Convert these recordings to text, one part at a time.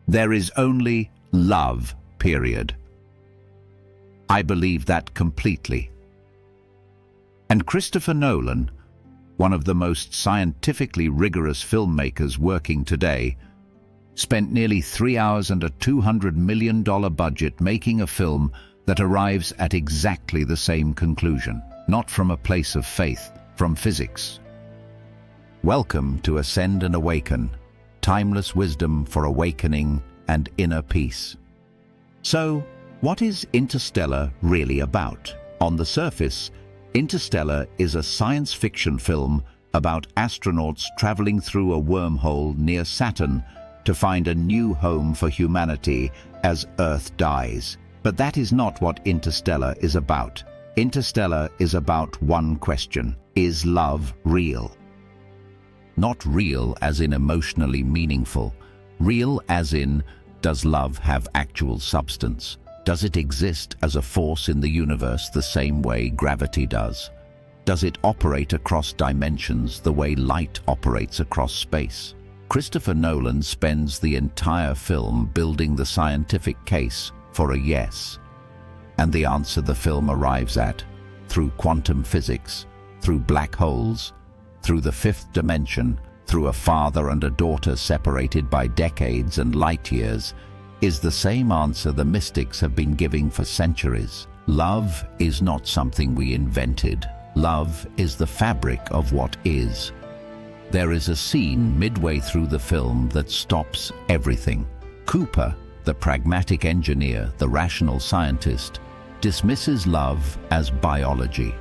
There is only love, period. I believe that completely. And Christopher Nolan, one of the most scientifically rigorous filmmakers working today, spent nearly 3 hours and a $200 million budget making a film that arrives at exactly the same conclusion, not from a place of faith, from physics. Welcome to Ascend and Awaken, timeless wisdom for awakening and inner peace. So, what is Interstellar really about? On the surface, Interstellar is a science fiction film about astronauts traveling through a wormhole near Saturn to find a new home for humanity as Earth dies. But that is not what Interstellar is about. Interstellar is about one question: is love real? Not real as in emotionally meaningful. Real as in, does love have actual substance? Does it exist as a force in the universe the same way gravity does? Does it operate across dimensions the way light operates across space? Christopher Nolan spends the entire film building the scientific case for a yes. And the answer the film arrives at, through quantum physics, through black holes, through the fifth dimension, through a father and a daughter separated by decades and light years, is the same answer the mystics have been giving for centuries. Love is not something we invented. Love is the fabric of what is. There is a scene midway through the film that stops everything. Cooper, the pragmatic engineer, the rational scientist, dismisses love as biology,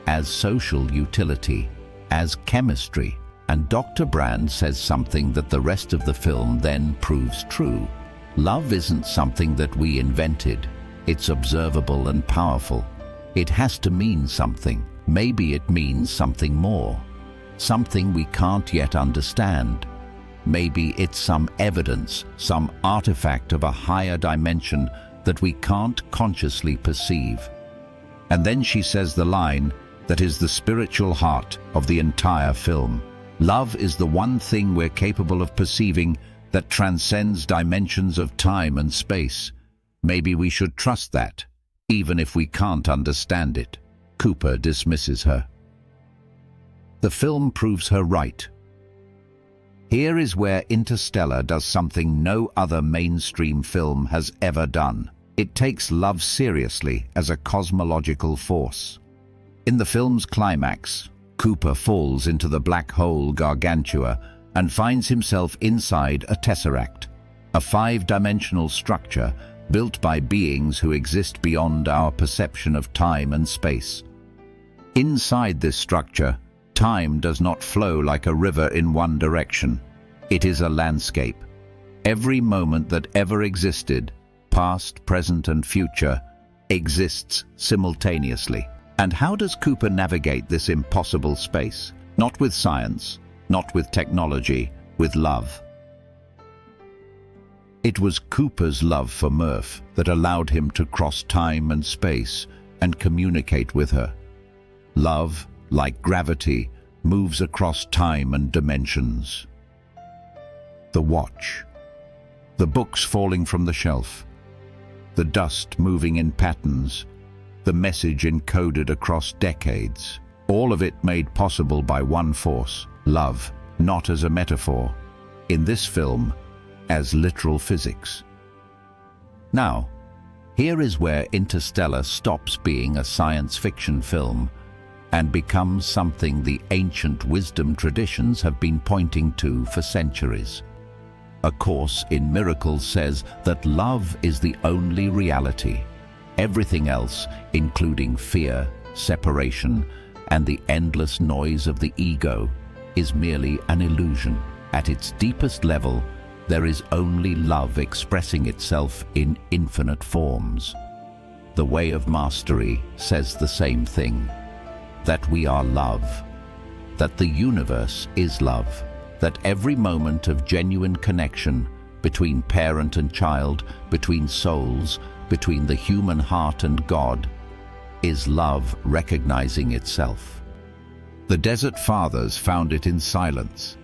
as social utility, as chemistry, and Dr. Brand says something that the rest of the film then proves true. Love isn't something that we invented. It's observable and powerful. It has to mean something. Maybe it means something more. Something we can't yet understand. Maybe it's some evidence, some artifact of a higher dimension that we can't consciously perceive. And then she says the line that is the spiritual heart of the entire film. Love is the one thing we're capable of perceiving that transcends dimensions of time and space. Maybe we should trust that, even if we can't understand it. Cooper dismisses her. The film proves her right. Here is where Interstellar does something no other mainstream film has ever done. It takes love seriously as a cosmological force. In the film's climax, Cooper falls into the black hole Gargantua and finds himself inside a tesseract, a 5-dimensional structure built by beings who exist beyond our perception of time and space. Inside this structure, time does not flow like a river in one direction. It is a landscape. Every moment that ever existed, past, present, and future, exists simultaneously. And how does Cooper navigate this impossible space? Not with science, not with technology, with love. It was Cooper's love for Murph that allowed him to cross time and space and communicate with her. Love, like gravity, moves across time and dimensions. The watch, the books falling from the shelf, the dust moving in patterns, the message encoded across decades, all of it made possible by one force, love, not as a metaphor, in this film, as literal physics. Now, here is where Interstellar stops being a science fiction film and becomes something the ancient wisdom traditions have been pointing to for centuries. A Course in Miracles says that love is the only reality. Everything else, including fear, separation, and the endless noise of the ego, is merely an illusion. At its deepest level, there is only love expressing itself in infinite forms. The Way of Mastery says the same thing, that we are love, that the universe is love, that every moment of genuine connection between parent and child, between souls, between the human heart and God, is love recognizing itself. The Desert Fathers found it in silence.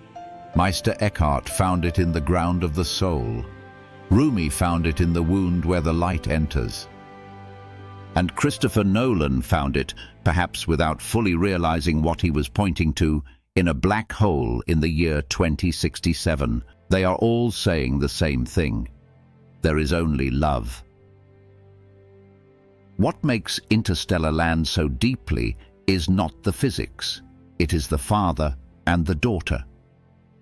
Meister Eckhart found it in the ground of the soul. Rumi found it in the wound where the light enters. And Christopher Nolan found it, perhaps without fully realizing what he was pointing to, in a black hole in the year 2067. They are all saying the same thing. There is only love. What makes Interstellar land so deeply is not the physics. It is the father and the daughter.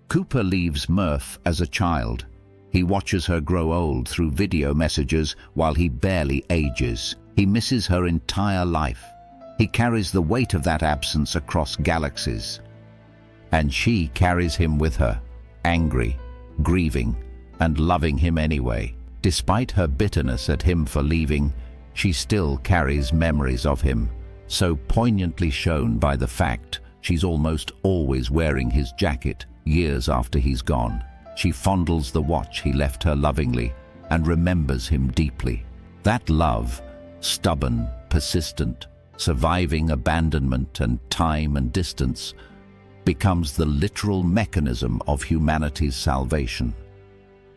Cooper leaves Murph as a child. He watches her grow old through video messages while he barely ages. He misses her entire life. He carries the weight of that absence across galaxies. And she carries him with her, angry, grieving, and loving him anyway. Despite her bitterness at him for leaving, she still carries memories of him, so poignantly shown by the fact she's almost always wearing his jacket years after he's gone. She fondles the watch he left her lovingly and remembers him deeply. That love, stubborn, persistent, surviving abandonment and time and distance, becomes the literal mechanism of humanity's salvation.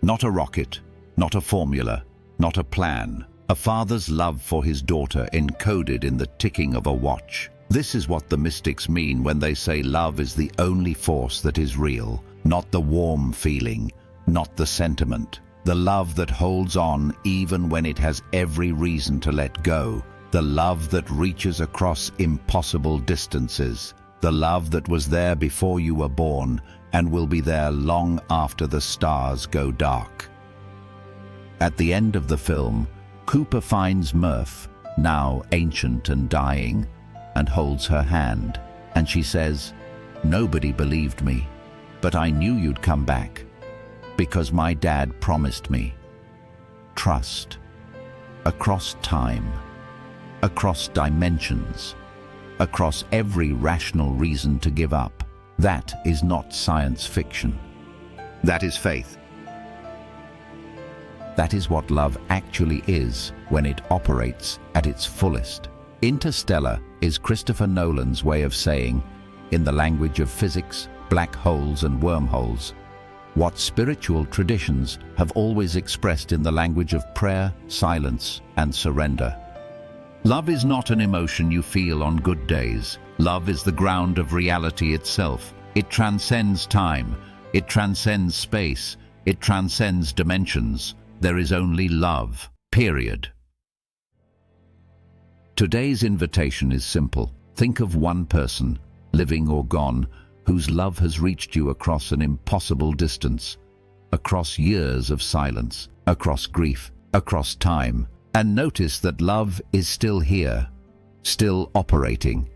Not a rocket, not a formula, not a plan. A father's love for his daughter encoded in the ticking of a watch. This is what the mystics mean when they say love is the only force that is real, not the warm feeling, not the sentiment. The love that holds on even when it has every reason to let go. The love that reaches across impossible distances. The love that was there before you were born and will be there long after the stars go dark. At the end of the film, Cooper finds Murph, now ancient and dying, and holds her hand, and she says, "Nobody believed me, but I knew you'd come back, because my dad promised me." Trust. Across time, across dimensions, across every rational reason to give up. That is not science fiction. That is faith. That is what love actually is when it operates at its fullest. Interstellar is Christopher Nolan's way of saying, in the language of physics, black holes and wormholes, what spiritual traditions have always expressed in the language of prayer, silence, and surrender. Love is not an emotion you feel on good days. Love is the ground of reality itself. It transcends time. It transcends space. It transcends dimensions. There is only love, period. Today's invitation is simple. Think of one person, living or gone, whose love has reached you across an impossible distance, across years of silence, across grief, across time. And notice that love is still here, still operating,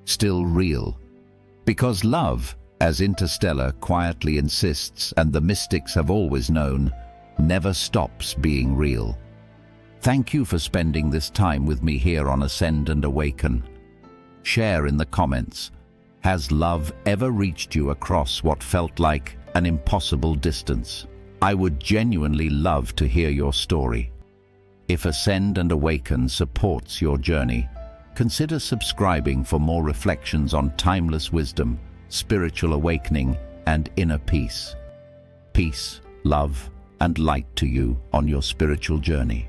still real. Because love, as Interstellar quietly insists and the mystics have always known, never stops being real. Thank you for spending this time with me here on Ascend and Awaken. Share in the comments. Has love ever reached you across what felt like an impossible distance? I would genuinely love to hear your story. If Ascend and Awaken supports your journey, consider subscribing for more reflections on timeless wisdom, spiritual awakening, and inner peace. Peace, love, and light to you on your spiritual journey.